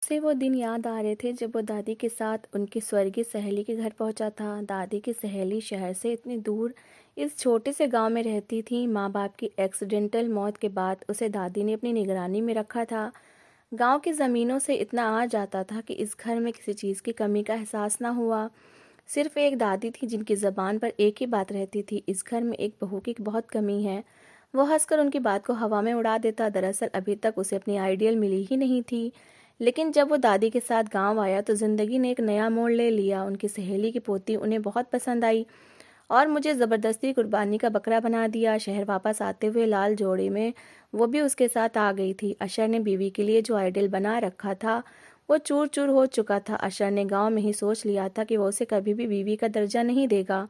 से वो दिन याद आ रहे थे जब वो दादी के साथ उनकी स्वर्गीय सहेली के घर पहुंचा था। दादी की सहेली शहर से इतनी दूर इस छोटे से गांव में रहती थी। माँ बाप की एक्सीडेंटल मौत के बाद उसे दादी ने अपनी निगरानी में रखा था। गांव की ज़मीनों से इतना आ जाता था कि इस घर में किसी चीज़ की कमी का एहसास ना हुआ। सिर्फ एक दादी थी जिनकी ज़बान पर एक ही बात रहती थी, इस घर में एक बहू की बहुत कमी है। वो हंसकर उनकी बात को हवा में उड़ा देता। दरअसल अभी तक उसे अपनी आइडियल मिली ही नहीं थी। लेकिन जब वो दादी के साथ गांव आया तो ज़िंदगी ने एक नया मोड़ ले लिया। उनकी सहेली की पोती उन्हें बहुत पसंद आई और मुझे ज़बरदस्ती कुर्बानी का बकरा बना दिया। शहर वापस आते हुए लाल जोड़े में वो भी उसके साथ आ गई थी। अशर ने बीवी के लिए जो आइडल बना रखा था वो चूर चूर हो चुका था। अशर ने गांव में ही सोच लिया था कि वो उसे कभी भी बीवी का दर्जा नहीं देगा।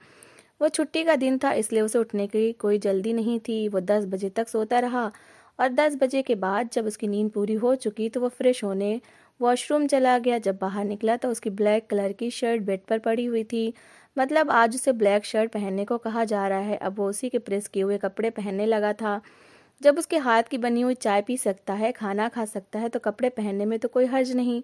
वो छुट्टी का दिन था, इसलिए उसे उठने की कोई जल्दी नहीं थी। वो 10 बजे तक सोता रहा और 10 बजे के बाद जब उसकी नींद पूरी हो चुकी तो वो फ्रेश होने वॉशरूम चला गया। जब बाहर निकला तो उसकी ब्लैक कलर की शर्ट बेड पर पड़ी हुई थी। मतलब आज उसे ब्लैक शर्ट पहनने को कहा जा रहा है। अब वो उसी के प्रेस किए हुए कपड़े पहनने लगा था। जब उसके हाथ की बनी हुई चाय पी सकता है, खाना खा सकता है, तो कपड़े पहनने में तो कोई हर्ज नहीं।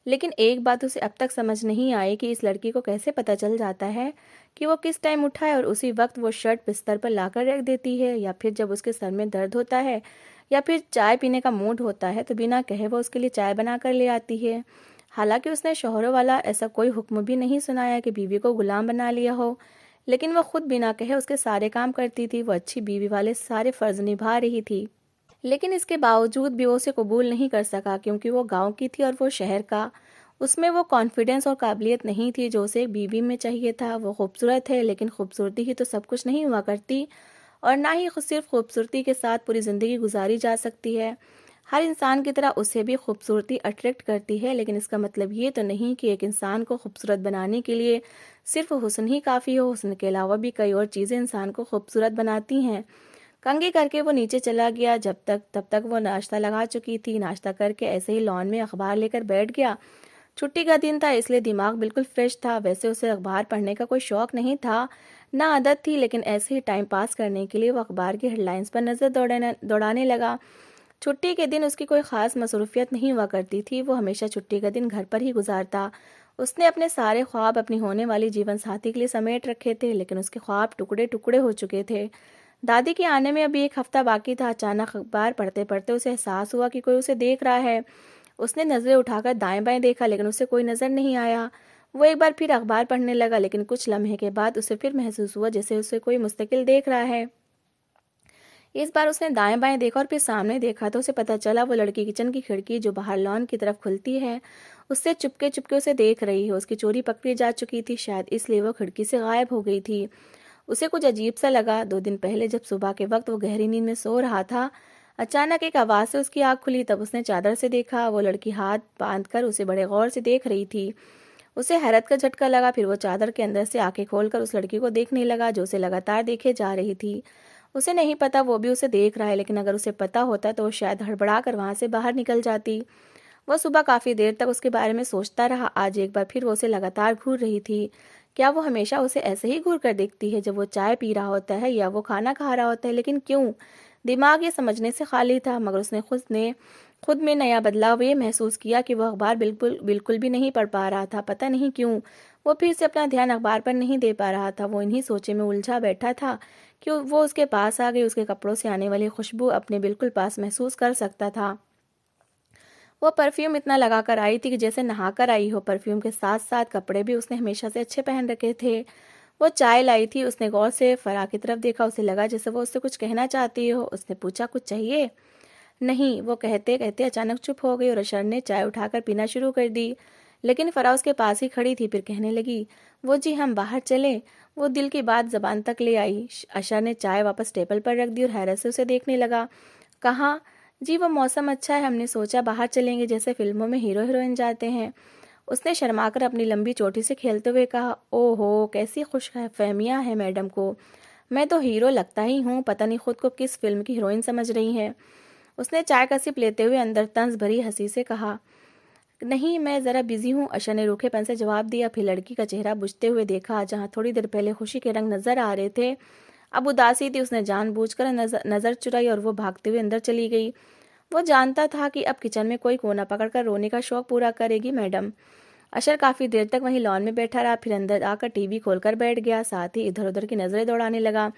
लेकिन एक बात उसे अब तक समझ नहीं आई कि इस लड़की को कैसे पता चल जाता है कि वो किस टाइम उठा है और उसी वक्त वो शर्ट बिस्तर पर लाकर रख देती है, या फिर जब उसके सर में दर्द होता है या फिर चाय पीने का मूड होता है तो बिना कहे वो उसके लिए चाय बना कर ले आती है। हालांकि उसने शौहरों वाला ऐसा कोई हुक्म भी नहीं सुनाया कि बीवी को गुलाम बना लिया हो, लेकिन वो खुद बिना कहे उसके सारे काम करती थी। वो अच्छी बीवी वाले सारे फर्ज निभा रही थी। लेकिन इसके बावजूद भी वो उसे कबूल नहीं कर सका, क्योंकि वो गांव की थी और वो शहर का। उसमें वो कॉन्फिडेंस और काबिलियत नहीं थी जो उसे एक बीवी में चाहिए था। वो खूबसूरत है, लेकिन खूबसूरती ही तो सब कुछ नहीं हुआ करती, और ना ही सिर्फ खूबसूरती के साथ पूरी ज़िंदगी गुजारी जा सकती है। हर इंसान की तरह उसे भी खूबसूरती अट्रैक्ट करती है, लेकिन इसका मतलब ये तो नहीं कि एक इंसान को खूबसूरत बनाने के लिए सिर्फ हुस्न ही काफ़ी हो। हुस्न के अलावा भी कई और चीज़ें इंसान को खूबसूरत बनाती हैं। कंघी करके वो नीचे चला गया। तब तक वो नाश्ता लगा चुकी थी। नाश्ता करके ऐसे ही लॉन में अखबार लेकर बैठ गया। छुट्टी का दिन था, इसलिए दिमाग बिल्कुल फ्रेश था। वैसे उसे अखबार पढ़ने का कोई शौक नहीं था, ना आदत थी, लेकिन ऐसे ही टाइम पास करने के लिए वो अखबार की हेडलाइंस पर नज़र दौड़ाने लगा। छुट्टी के दिन उसकी कोई ख़ास मसरूफियत नहीं हुआ करती थी। वो हमेशा छुट्टी का दिन घर पर ही गुजारता। उसने अपने सारे ख्वाब अपनी होने वाली जीवन साथी के लिए समेट रखे थे, लेकिन उसके ख्वाब टुकड़े टुकड़े हो चुके थे। दादी के आने में अभी एक हफ्ता बाकी था। अचानक अखबार पढ़ते पढ़ते उसे एहसास हुआ कि कोई उसे देख रहा है। उसने नज़रें उठाकर दाएं बाएं देखा, लेकिन उसे कोई नज़र नहीं आया। वो एक बार फिर अखबार पढ़ने लगा, लेकिन कुछ लम्हे के बाद उसे फिर महसूस हुआ जैसे उसे कोई मुस्तकिल देख रहा है। इस बार उसने दाएं बाएं देखा और फिर सामने देखा तो उसे पता चला वो लड़की किचन की खिड़की जो बाहर लॉन की तरफ खुलती है, उससे चुपके चुपके उसे देख रही है। उसकी चोरी पकड़ी जा चुकी थी, शायद इसलिए वो खिड़की से गायब हो गई थी। उसे कुछ अजीब सा लगा। 2 दिन पहले जब सुबह के वक्त वो गहरी नींद में सो रहा था, अचानक एक आवाज़ से उसकी आंख खुली। तब उसने चादर से देखा, वो लड़की हाथ बांध कर उसे बड़े गौर से देख रही थी। उसे हैरत का झटका लगा। फिर वो चादर के अंदर से आंखें खोलकर उस लड़की को देखने लगा जो उसे लगातार देखे जा रही थी। उसे नहीं पता वो भी उसे देख रहा है, लेकिन अगर उसे पता होता तो वो शायद हड़बड़ा कर वहां से बाहर निकल जाती। वह सुबह काफी देर तक उसके बारे में सोचता रहा। आज एक बार फिर वो उसे लगातार घूर रही थी। क्या वो हमेशा उसे ऐसे ही घूर कर देखती है जब वो चाय पी रहा होता है या वो खाना खा रहा होता है? लेकिन क्यों? दिमाग ये समझने से खाली था। मगर उसने खुद में नया बदलाव ये महसूस किया कि वह अखबार बिल्कुल बिल्कुल भी नहीं पढ़ पा रहा था। पता नहीं क्यों वो फिर से अपना ध्यान अखबार पर नहीं दे पा रहा था। वो इन्हीं सोचे में उलझा बैठा था कि वो उसके पास आ गई। उसके कपड़ों से आने वाली खुशबू अपने बिल्कुल पास महसूस कर सकता था। वो परफ्यूम इतना लगा कर आई थी कि जैसे नहा कर आई हो। परफ्यूम के साथ साथ कपड़े भी उसने हमेशा से अच्छे पहन रखे थे। वो चाय लाई थी। उसने गौर से फराह की तरफ देखा। उसे लगा जैसे वो उससे कुछ कहना चाहती हो। उसने पूछा, कुछ चाहिए? नहीं, वो कहते कहते अचानक चुप हो गई और अशर ने चाय उठाकर पीना शुरू कर दी। लेकिन फराह उसके पास ही खड़ी थी। फिर कहने लगी, वो जी हम बाहर चले। वो दिल की बात जबान तक ले आई। अशर ने चाय वापस टेबल पर रख दी और हैरत से उसे देखने लगा। कहाँ? जी वो मौसम अच्छा है, हमने सोचा बाहर चलेंगे, जैसे फिल्मों में हीरो हीरोइन जाते हैं। उसने शर्माकर अपनी लंबी चोटी से खेलते हुए कहा, ओहो कैसी खुशफहमियां हैं मैडम को। मैं तो हीरो लगता ही हूँ, पता नहीं खुद को किस फिल्म की हीरोइन समझ रही है। उसने चाय का सिप लेते हुए अंदर तंज भरी हंसी से कहा, नहीं मैं ज़रा बिजी हूँ। अशा ने रूखेपन से जवाब दिया। फिर लड़की का चेहरा बुझते हुए देखा। जहाँ थोड़ी देर पहले खुशी के रंग नजर आ रहे थे, अब उदासी थी। उसने जानबूझकर नजर चुराई और वो भागते हुए अंदर चली गई। वो जानता था कि अब किचन में कोई कोना पकड़कर रोने का शौक पूरा करेगी मैडम। अशर काफ़ी देर तक वहीं लॉन में बैठा रहा, फिर अंदर आकर टीवी खोलकर बैठ गया, साथ ही इधर उधर की नज़रें दौड़ाने लगा।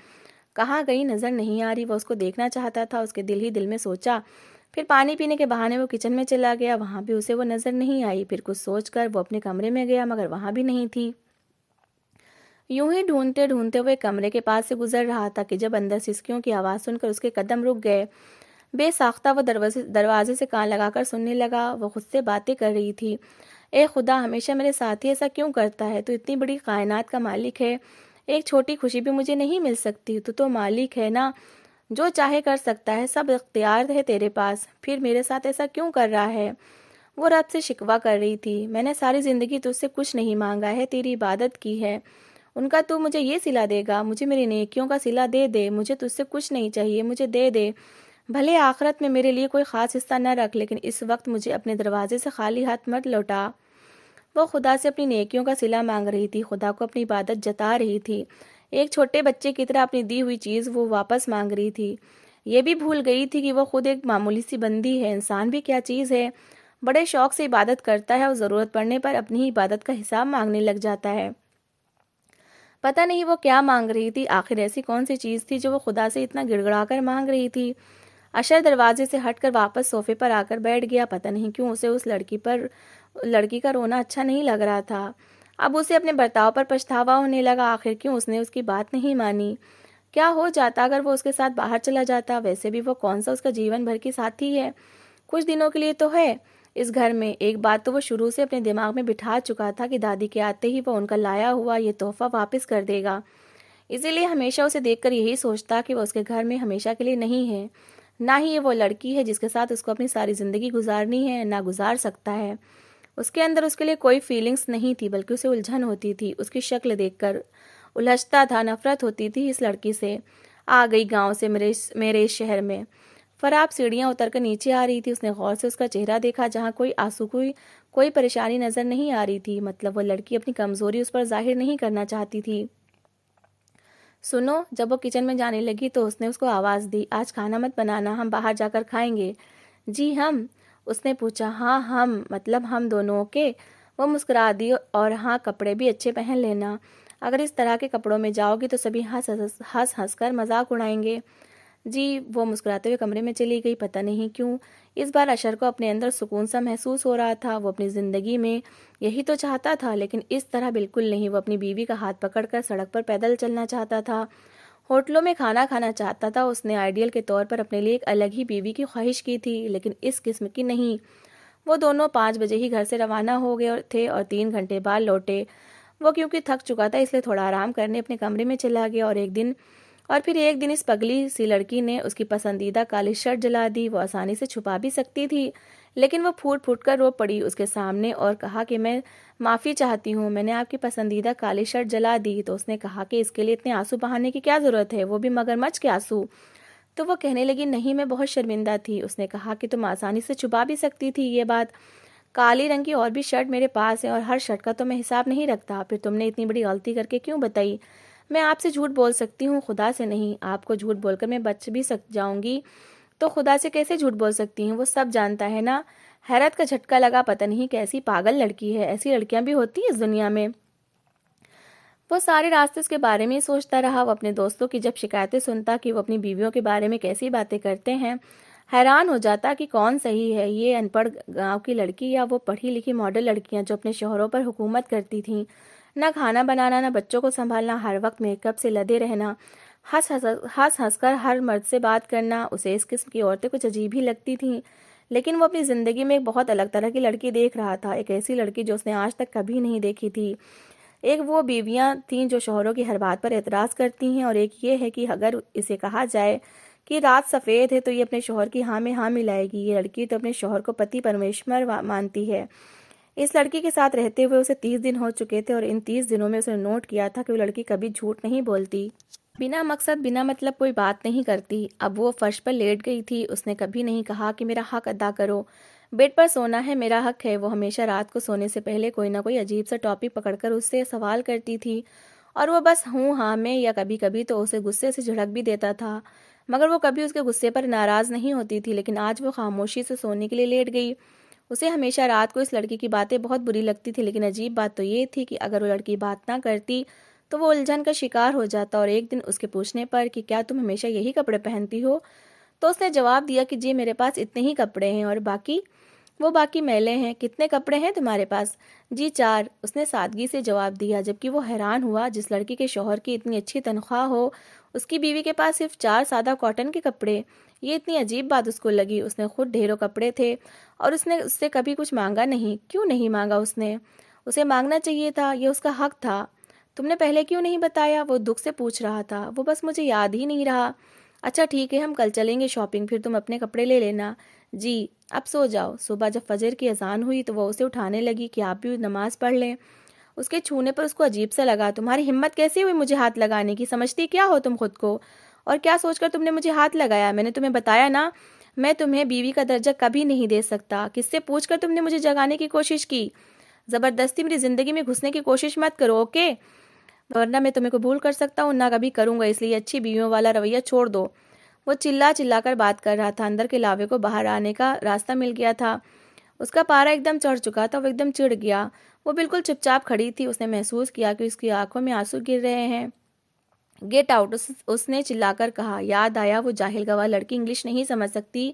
कहाँ गई नज़र नहीं आ रही, वो उसको देखना चाहता था, उसके दिल ही दिल में सोचा। फिर पानी पीने के बहाने वो किचन में चला गया, वहाँ भी उसे वो नज़र नहीं आई। फिर कुछ सोचकर वो अपने कमरे में गया, मगर वहाँ भी नहीं थी। यूं ही ढूंढते ढूंढते वो एक कमरे के पास से गुजर रहा था कि जब अंदर सिसकियों की आवाज़ सुनकर उसके कदम रुक गए। बेसाख्ता वो दरवाजे दरवाजे से कान लगाकर सुनने लगा। वो खुद से बातें कर रही थी। ए खुदा, हमेशा मेरे साथ ही ऐसा क्यों करता है? तू इतनी बड़ी कायनात का मालिक है, एक छोटी खुशी भी मुझे नहीं मिल सकती? तू तो मालिक है ना, जो चाहे कर सकता है, सब इख्तियार है तेरे पास, फिर मेरे साथ ऐसा क्यों कर रहा है? वो रब से शिकवा कर रही थी। मैंने सारी जिंदगी तुझसे कुछ नहीं मांगा है, तेरी इबादत की है। उनका तू मुझे ये सिला देगा? मुझे मेरी नेकियों का सिला दे दे, मुझे तुझसे कुछ नहीं चाहिए, मुझे दे दे। भले आखिरत में मेरे लिए कोई खास हिस्सा न रख, लेकिन इस वक्त मुझे अपने दरवाजे से खाली हाथ मत लौटा। वो खुदा से अपनी नेकियों का सिला मांग रही थी, खुदा को अपनी इबादत जता रही थी। एक छोटे बच्चे की तरह अपनी दी हुई चीज़ वो वापस मांग रही थी। ये भी भूल गई थी कि वो खुद एक मामूली सी बंदी है। इंसान भी क्या चीज़ है, बड़े शौक से इबादत करता है और ज़रूरत पड़ने पर अपनी ही इबादत का हिसाब मांगने लग जाता है। पता नहीं वो क्या मांग रही थी, आखिर ऐसी कौन सी चीज़ थी जो वो खुदा से इतना गिड़गिड़ाकर मांग रही थी। अशर दरवाजे से हटकर वापस सोफे पर आकर बैठ गया। पता नहीं क्यों उसे उस लड़की का रोना अच्छा नहीं लग रहा था। अब उसे अपने बर्ताव पर पछतावा होने लगा। आखिर क्यों उसने उसकी बात नहीं मानी? क्या हो जाता अगर वो उसके साथ बाहर चला जाता? वैसे भी वो कौन सा उसका जीवन भर की साथी है, कुछ दिनों के लिए तो है इस घर में। एक बात तो वो शुरू से अपने दिमाग में बिठा चुका था कि दादी के आते ही वो उनका लाया हुआ ये तोहफा वापस कर देगा। इसीलिए हमेशा उसे देखकर यही सोचता कि वो उसके घर में हमेशा के लिए नहीं है। ना ही ये वो लड़की है जिसके साथ उसको अपनी सारी ज़िंदगी गुजारनी है, ना गुजार सकता है। उसके अंदर उसके लिए कोई फीलिंग्स नहीं थी, बल्कि उसे उलझन होती थी। उसकी शक्ल देखकर उलझता था, नफरत होती थी इस लड़की से। आ गई गांव से मेरे इस शहर में। फराब सीढ़ियां उतरकर नीचे आ रही थी। उसने गौर से उसका चेहरा देखा, जहाँ कोई आंसू कोई परेशानी नजर नहीं आ रही थी। मतलब वो लड़की अपनी कमजोरी उस पर जाहिर नहीं करना चाहती थी। सुनो, जब वो किचन में जाने लगी तो उसने उसको आवाज़ दी, आज खाना मत बनाना, हम बाहर जाकर खाएंगे। जी हम? उसने पूछा। हाँ हम, मतलब हम दोनों के। वो मुस्कुरा दी। और हाँ, कपड़े भी अच्छे पहन लेना, अगर इस तरह के कपड़ों में जाओगी तो सभी हंस हंस कर मजाक उड़ाएंगे। जी, वो मुस्कुराते हुए कमरे में चली गई। पता नहीं क्यों इस बार अशर को अपने अंदर सुकून सा महसूस हो रहा था। वो अपनी ज़िंदगी में यही तो चाहता था, लेकिन इस तरह बिल्कुल नहीं। वो अपनी बीवी का हाथ पकड़कर सड़क पर पैदल चलना चाहता था, होटलों में खाना खाना चाहता था। उसने आइडियल के तौर पर अपने लिए एक अलग ही बीवी की ख्वाहिश की थी, लेकिन इस किस्म की नहीं। वो दोनों 5 बजे ही घर से रवाना हो गए थे और 3 घंटे बाद लौटे। वो क्योंकि थक चुका था इसलिए थोड़ा आराम करने अपने कमरे में चला गया। फिर एक दिन इस पगली सी लड़की ने उसकी पसंदीदा काली शर्ट जला दी। वो आसानी से छुपा भी सकती थी, लेकिन वो फूट फूट कर रो पड़ी उसके सामने और कहा कि मैं माफ़ी चाहती हूँ, मैंने आपकी पसंदीदा काली शर्ट जला दी। तो उसने कहा कि इसके लिए इतने आंसू बहाने की क्या ज़रूरत है, वो भी मगरमच्छ के आंसू। तो वो कहने लगी, नहीं, मैं बहुत शर्मिंदा थी। उसने कहा कि तुम आसानी से छुपा भी सकती थी ये बात। काली रंग की और भी शर्ट मेरे पास है और हर शर्ट का तो मैं हिसाब नहीं रखता। फिर तुमने इतनी बड़ी गलती करके क्यों बताई? मैं आपसे झूठ बोल सकती हूँ, खुदा से नहीं। आपको झूठ बोलकर मैं बच भी सक जाऊंगी, तो खुदा से कैसे झूठ बोल सकती हूँ? वो सब जानता है ना। हैरत का झटका लगा, पता नहीं कैसी पागल लड़की है, ऐसी लड़कियां भी होती हैं इस दुनिया में। वो सारे रास्ते उसके बारे में ही सोचता रहा। वो अपने दोस्तों की जब शिकायतें सुनता कि वो अपनी बीवियों के बारे में कैसी बातें करते हैं, हैरान हो जाता कि कौन सही है, ये अनपढ़ गांव की लड़की या वो पढ़ी लिखी मॉडल लड़कियां जो अपने शोहरों पर हुकूमत करती थीं। ना खाना बनाना, ना बच्चों को संभालना, हर वक्त मेकअप से लदे रहना, हंस हंस कर हर मर्द से बात करना। उसे इस किस्म की औरतें कुछ अजीब ही लगती थीं, लेकिन वो अपनी ज़िंदगी में एक बहुत अलग तरह की लड़की देख रहा था। एक ऐसी लड़की जो उसने आज तक कभी नहीं देखी थी। एक वो बीवियां थीं जो शौहरों की हर बात पर एतराज़ करती हैं, और एक ये है कि अगर इसे कहा जाए कि रात सफ़ेद है तो ये अपने शौहर की हाँ में हाँ मिलाएगी। ये लड़की तो अपने शौहर को पति परमेश्वर मानती है। इस लड़की के साथ रहते हुए उसे 30 दिन हो चुके थे और इन 30 दिनों में उसने नोट किया था कि वो लड़की कभी झूठ नहीं बोलती, बिना मकसद बिना मतलब कोई बात नहीं करती। अब वो फर्श पर लेट गई थी। उसने कभी नहीं कहा कि मेरा हक अदा करो, बेड पर सोना है मेरा हक है। वो हमेशा रात को सोने से पहले कोई ना कोई अजीब सा टॉपिक पकड़कर उससे सवाल करती थी, और वो बस हूँ हाँ में या कभी कभी तो उसे गुस्से से झिड़क भी देता था। मगर वो कभी उसके गुस्से पर नाराज़ नहीं होती थी। लेकिन आज वो खामोशी से सोने के लिए लेट गई। उसे हमेशा रात को इस लड़की की बातें बहुत बुरी लगती थी, लेकिन अजीब बात तो ये थी कि अगर वो लड़की बात ना करती तो वो उलझन का शिकार हो जाता। और एक दिन उसके पूछने पर कि क्या तुम हमेशा यही कपड़े पहनती हो, तो उसने जवाब दिया कि जी मेरे पास इतने ही कपड़े हैं और बाकी मैले हैं। कितने कपड़े हैं तुम्हारे पास? जी 4, उसने सादगी से जवाब दिया, जबकि वो हैरान हुआ जिस लड़की के शौहर की इतनी अच्छी तनख्वाह हो उसकी बीवी के पास सिर्फ 4 सादा कॉटन के कपड़े। ये इतनी अजीब बात उसको लगी। उसने खुद ढेरों कपड़े थे और उसने उससे कभी कुछ मांगा नहीं। क्यों नहीं मांगा उसने? उसे मांगना चाहिए था, ये उसका हक था। तुमने पहले क्यों नहीं बताया? वो दुख से पूछ रहा था। वो बस मुझे याद ही नहीं रहा। अच्छा ठीक है, हम कल चलेंगे शॉपिंग, फिर तुम अपने कपड़े ले लेना। जी, अब सो जाओ। सुबह जब फजर की अजान हुई तो वो उसे उठाने लगी कि आप भी नमाज पढ़ लें। उसके छूने पर उसको अजीब सा लगा। तुम्हारी हिम्मत कैसी हुई मुझे हाथ लगाने की? समझती क्या हो तुम खुद को? और क्या सोचकर तुमने मुझे हाथ लगाया? मैंने तुम्हें बताया ना, मैं तुम्हें बीवी का दर्जा कभी नहीं दे सकता। किससे पूछकर तुमने मुझे जगाने की कोशिश की? जबरदस्ती मेरी जिंदगी में घुसने की कोशिश मत करो, ओके? वरना मैं तुम्हें कबूल कर सकता हूँ ना कभी करूंगा, इसलिए अच्छी बीवियों वाला रवैया छोड़ दो। वो चिल्ला चिल्ला कर बात कर रहा था। अंदर के लावे को बाहर आने का रास्ता मिल गया था। उसका पारा एकदम चढ़ चुका था। वो एकदम चिढ़ गया। वो बिल्कुल चुपचाप खड़ी थी। उसने महसूस किया कि उसकी आंखों में आंसू गिर रहे हैं। गेट आउट, उसने चिल्लाकर कहा। याद आया वो जाहिल गवाह लड़की इंग्लिश नहीं समझ सकती,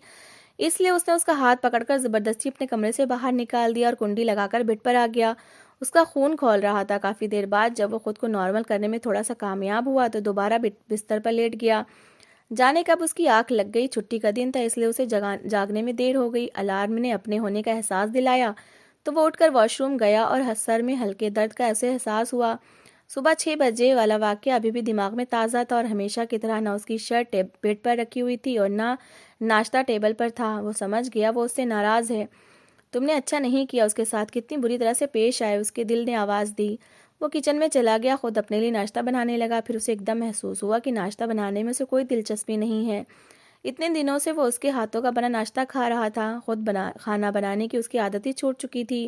इसलिए उसने उसका हाथ पकड़कर जबरदस्ती अपने कमरे से बाहर निकाल दिया और कुंडी लगाकर बेड पर आ गया। उसका खून खौल रहा था। काफी देर बाद जब वो खुद को नॉर्मल करने में थोड़ा सा कामयाब हुआ तो दोबारा बिस्तर पर लेट गया। जाने कब उसकी आंख लग गई। छुट्टी का दिन था, इसलिए उसे जागने में देर हो गई। अलार्म ने अपने होने का एहसास दिलाया तो वो उठकर वॉशरूम गया और सर में हल्के दर्द का ऐसे एहसास हुआ। सुबह 6 बजे वाला वाक्य अभी भी दिमाग में ताज़ा था और हमेशा की तरह ना उसकी शर्ट बेड पर रखी हुई थी और ना नाश्ता टेबल पर था। वो समझ गया वो उससे नाराज़ है। तुमने अच्छा नहीं किया, उसके साथ कितनी बुरी तरह से पेश आए, उसके दिल ने आवाज़ दी। वो किचन में चला गया, खुद अपने लिए नाश्ता बनाने लगा। फिर उसे एकदम महसूस हुआ कि नाश्ता बनाने में उसे कोई दिलचस्पी नहीं है। इतने दिनों से वो उसके हाथों का बना नाश्ता खा रहा था। खुद खाना बनाने की उसकी आदत ही छूट चुकी थी।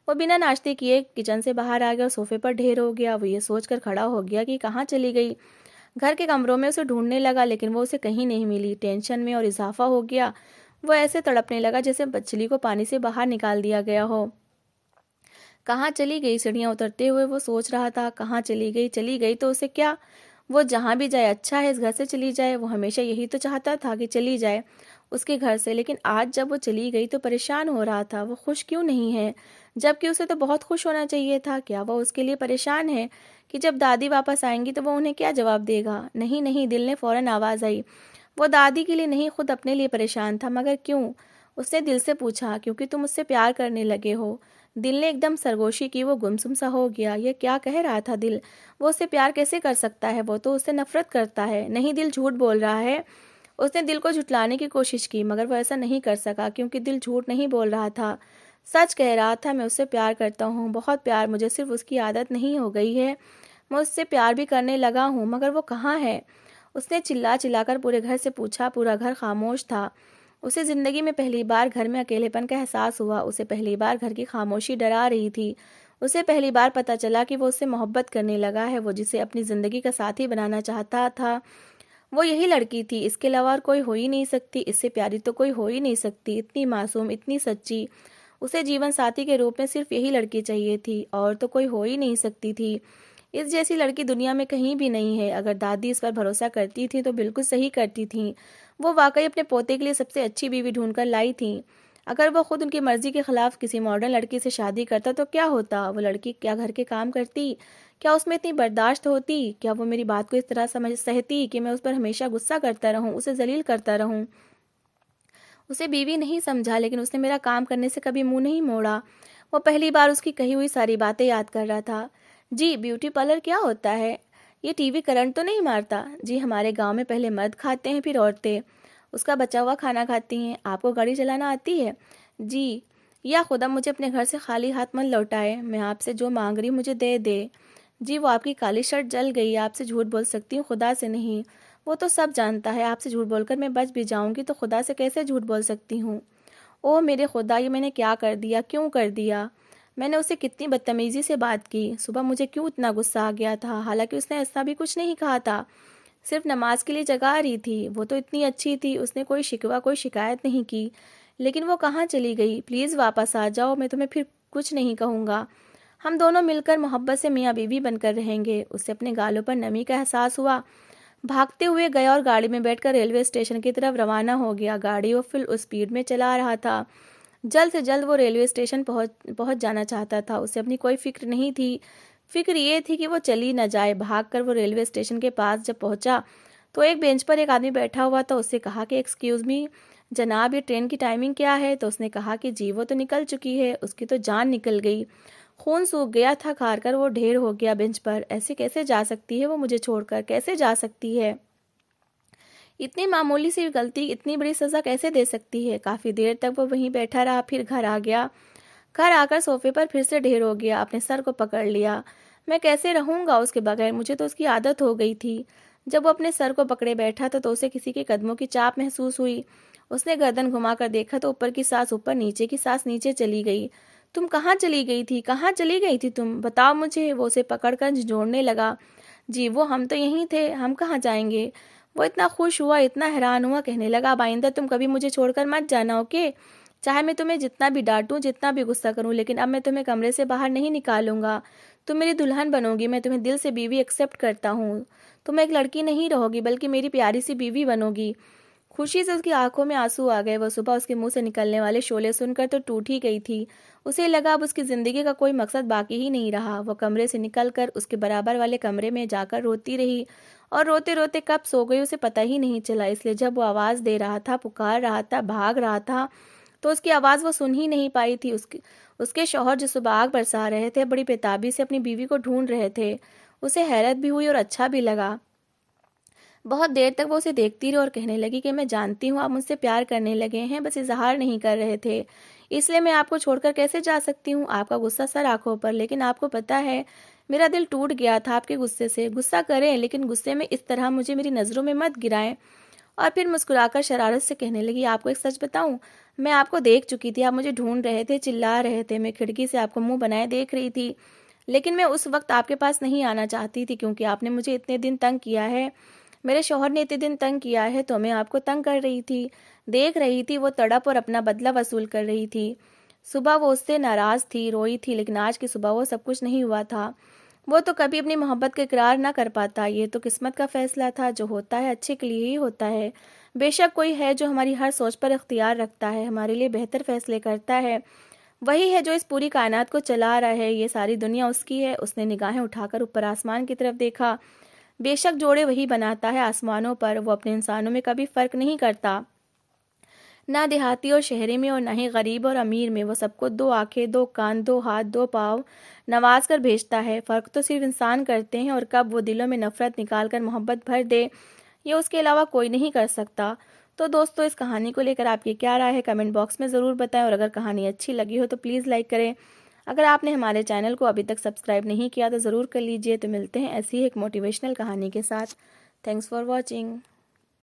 वो बिना नाश्ते किए किचन से बाहर आ गया और सोफे पर ढेर हो गया। वो ये सोचकर खड़ा हो गया कि कहाँ चली गई। घर के कमरों में उसे ढूंढने लगा, लेकिन वो उसे कहीं नहीं मिली। टेंशन में और इजाफा हो गया। वो ऐसे तड़पने लगा जैसे मछली को पानी से बाहर निकाल दिया गया हो। कहाँ चली गई? सीढ़ियाँ उतरते हुए वो सोच रहा था। कहाँ चली गई? चली गई तो उसे क्या? वो जहाँ भी जाए अच्छा है, इस घर से चली जाए। वो हमेशा यही तो चाहता था कि चली जाए उसके घर से। लेकिन आज जब वो चली गई तो परेशान हो रहा था। वो खुश क्यों नहीं है, जबकि उसे तो बहुत खुश होना चाहिए था? क्या वो उसके लिए परेशान है कि जब दादी वापस आएंगी तो वो उन्हें क्या जवाब देगा? नहीं नहीं, दिल ने फौरन आवाज़ आई। वो दादी के लिए नहीं, खुद अपने लिए परेशान था। मगर क्यों? उसने दिल से पूछा। क्योंकि तुम उससे प्यार करने लगे हो। दिल ने एकदम सरगोशी की। वो गुमसुम सा हो गया। ये क्या कह रहा था दिल? वो उससे प्यार कैसे कर सकता है? वो तो उससे नफरत करता है। नहीं, दिल झूठ बोल रहा है। उसने दिल को झुठलाने की कोशिश की, मगर वो ऐसा नहीं कर सका क्योंकि दिल झूठ नहीं बोल रहा था, सच कह रहा था। मैं उससे प्यार करता हूँ, बहुत प्यार। मुझे सिर्फ उसकी आदत नहीं हो गई है। मैं उससे प्यार भी करने लगा हूँ, मगर वो कहाँ है? उसने चिल्ला चिल्लाकर पूरे घर से पूछा। पूरा घर खामोश था। उसे जिंदगी में पहली बार घर में अकेलेपन का एहसास हुआ। उसे पहली बार घर की खामोशी डरा रही थी। उसे पहली बार पता चला कि वो उससे मोहब्बत करने लगा है। वो जिसे अपनी जिंदगी का साथी बनाना चाहता था वो यही लड़की थी। इसके अलावा और कोई हो ही नहीं सकती। इससे प्यारी तो कोई हो ही नहीं सकती। इतनी मासूम, इतनी सच्ची। उसे जीवन साथी के रूप में सिर्फ यही लड़की चाहिए थी, और तो कोई हो ही नहीं सकती थी। इस जैसी लड़की दुनिया में कहीं भी नहीं है। अगर दादी इस पर भरोसा करती थी तो बिल्कुल सही करती थी। वो वाकई अपने पोते के लिए सबसे अच्छी बीवी ढूंढकर लाई थी। अगर वो खुद उनकी मर्जी के खिलाफ किसी मॉडर्न लड़की से शादी करता तो क्या होता? वो लड़की क्या घर के काम करती? क्या उसमें इतनी बर्दाश्त होती? क्या वो मेरी बात को इस तरह समझ सहती कि मैं उस पर हमेशा गुस्सा करता रहूं, उसे जलील करता रहूं? उसे बीवी नहीं समझा, लेकिन उसने मेरा काम करने से कभी मुंह नहीं मोड़ा। वो पहली बार उसकी कही हुई सारी बातें याद कर रहा था। जी, ब्यूटी पार्लर क्या होता है? ये टीवी करंट तो नहीं मारता? जी, हमारे गांव में पहले मर्द खाते हैं, फिर औरतें उसका बचा हुआ खाना खाती हैं। आपको गाड़ी चलाना आती है? जी। या खुदा मुझे अपने घर से खाली हाथ मत लौटाए। मैं आपसे जो मांग रही हूँ मुझे दे दे। जी, वो आपकी काली शर्ट जल गई। आपसे झूठ बोल सकती हूँ, खुदा से नहीं। वो तो सब जानता है। आपसे झूठ बोलकर मैं बच भी जाऊंगी तो खुदा से कैसे झूठ बोल सकती हूँ? ओह मेरे खुदा, ये मैंने क्या कर दिया? क्यों कर दिया? मैंने उससे कितनी बदतमीजी से बात की। सुबह मुझे क्यों इतना गुस्सा आ गया था, हालांकि उसने ऐसा भी कुछ नहीं कहा था। सिर्फ नमाज के लिए जगा रही थी। वो तो इतनी अच्छी थी, उसने कोई शिकवा कोई शिकायत नहीं की। लेकिन वो कहाँ चली गई? प्लीज़ वापस आ जाओ, मैं तुम्हें फिर कुछ नहीं कहूँगा। हम दोनों मिलकर मोहब्बत से मियाँ बीवी बनकर रहेंगे। उससे अपने गालों पर नमी का एहसास हुआ। भागते हुए गया और गाड़ी में बैठकर रेलवे स्टेशन की तरफ रवाना हो गया। गाड़ी वो फुल स्पीड में चला रहा था। जल्द से जल्द वो रेलवे स्टेशन पहुंच पहुंच जाना चाहता था। उसे अपनी कोई फिक्र नहीं थी। फिक्र ये थी कि वो चली न जाए। भागकर वो रेलवे स्टेशन के पास जब पहुंचा तो एक बेंच पर एक आदमी बैठा हुआ था। उससे कहा कि एक्सक्यूज़ मी जनाब, ये ट्रेन की टाइमिंग क्या है? तो उसने कहा कि जी वो तो निकल चुकी है, उसकी तो जान निकल गई। खून सूख गया था, खार वो ढेर हो गया बेंच पर। ऐसे कैसे जा सकती है वो मुझे छोड़कर? कैसे जा सकती है? इतनी मामूली सी गलती इतनी बड़ी सज़ा कैसे दे सकती है? काफ़ी देर तक वो वहीं बैठा रहा, फिर घर आ गया। घर आकर सोफे पर फिर से ढेर हो गया, अपने सर को पकड़ लिया। मैं कैसे रहूंगा उसके बगैर? मुझे तो उसकी आदत हो गई थी। जब वो अपने सर को पकड़े बैठा था तो उसे किसी के कदमों की चाप महसूस हुई। उसने गर्दन घुमाकर देखा तो ऊपर की सांस ऊपर, नीचे की सांस नीचे चली गई। तुम कहाँ चली गई थी? कहाँ चली गई थी तुम? बताओ मुझे। वो उसे पकड़कर झिझोड़ने लगा। जी वो हम तो यहीं थे, हम कहाँ जाएंगे? वो इतना खुश हुआ, इतना हैरान हुआ, कहने लगा अब आइंदा तुम कभी मुझे छोड़कर मत जाना, ओके? चाहे मैं तुम्हें जितना भी डांटूं, जितना भी गुस्सा करूं, लेकिन अब मैं तुम्हें कमरे से बाहर नहीं निकालूंगा। तुम मेरी दुल्हन बनोगी, मैं तुम्हें दिल से बीवी एक्सेप्ट करता हूँ। तुम एक लड़की नहीं रहोगी बल्कि मेरी प्यारी सी बीवी बनोगी। खुशी से उसकी आंखों में आंसू आ गए। वह सुबह उसके मुंह से निकलने वाले शोले सुनकर तो टूट ही गई थी। उसे लगा अब उसकी जिंदगी का कोई मकसद बाकी ही नहीं रहा। वह कमरे से निकलकर उसके बराबर वाले कमरे में जाकर रोती रही और रोते रोते कब सो गई उसे पता ही नहीं चला। इसलिए जब वो आवाज दे रहा था, पुकार रहा था, भाग रहा था, तो उसकी आवाज़ वो सुन ही नहीं पाई थी। उसके शौहर जो सुबह आग बरसा रहे थे, बड़ी बेताबी से अपनी बीवी को ढूंढ रहे थे। उसे हैरत भी हुई और अच्छा भी लगा। बहुत देर तक वो उसे देखती रही और कहने लगी कि मैं जानती हूँ आप मुझसे प्यार करने लगे हैं, बस इजहार नहीं कर रहे थे। इसलिए मैं आपको छोड़कर कैसे जा सकती हूँ? आपका गुस्सा सर आंखों पर, लेकिन आपको पता है मेरा दिल टूट गया था आपके गुस्से से। गुस्सा करें लेकिन गुस्से में इस तरह मुझे मेरी नज़रों में मत गिराएं। और फिर मुस्कुराकर शरारत से कहने लगी, आपको एक सच बताऊं? मैं आपको देख चुकी थी, आप मुझे ढूंढ रहे थे, चिल्ला रहे थे। मैं खिड़की से आपको मुंह बनाए देख रही थी, लेकिन मैं उस वक्त आपके पास नहीं आना चाहती थी क्योंकि आपने मुझे इतने दिन तंग किया है। मेरे शौहर ने इतने दिन तंग किया है तो मैं आपको तंग कर रही थी। देख रही थी वो तड़प और अपना बदला वसूल कर रही थी। सुबह वो उससे नाराज थी, रोई थी, लेकिन आज की सुबह वो सब कुछ नहीं हुआ था। वो तो कभी अपनी मोहब्बत का इकरार ना कर पाता। ये तो किस्मत का फैसला था। जो होता है अच्छे के लिए ही होता है। बेशक कोई है जो हमारी हर सोच पर इख्तियार रखता है, हमारे लिए बेहतर फैसले करता है। वही है जो इस पूरी कायनात को चला रहा है। ये सारी दुनिया उसकी है। उसने निगाहें उठाकर ऊपर आसमान की तरफ देखा। बेशक जोड़े वही बनाता है आसमानों पर। वो अपने इंसानों में कभी फर्क नहीं करता, ना देहाती और शहरी में और ना ही गरीब और अमीर में। वो सबको दो आंखें, दो कान, दो हाथ, दो पाँव नवाज कर भेजता है। फ़र्क तो सिर्फ इंसान करते हैं, और कब वो दिलों में नफरत निकाल कर मोहब्बत भर दे, ये उसके अलावा कोई नहीं कर सकता। तो दोस्तों, इस कहानी को लेकर आपकी क्या राय है कमेंट बॉक्स में ज़रूर बताएं, और अगर कहानी अच्छी लगी हो तो प्लीज़ लाइक करें। अगर आपने हमारे चैनल को अभी तक सब्सक्राइब नहीं किया तो ज़रूर कर लीजिए। तो मिलते हैं ऐसी ही एक मोटिवेशनल कहानी के साथ। Thanks for watching.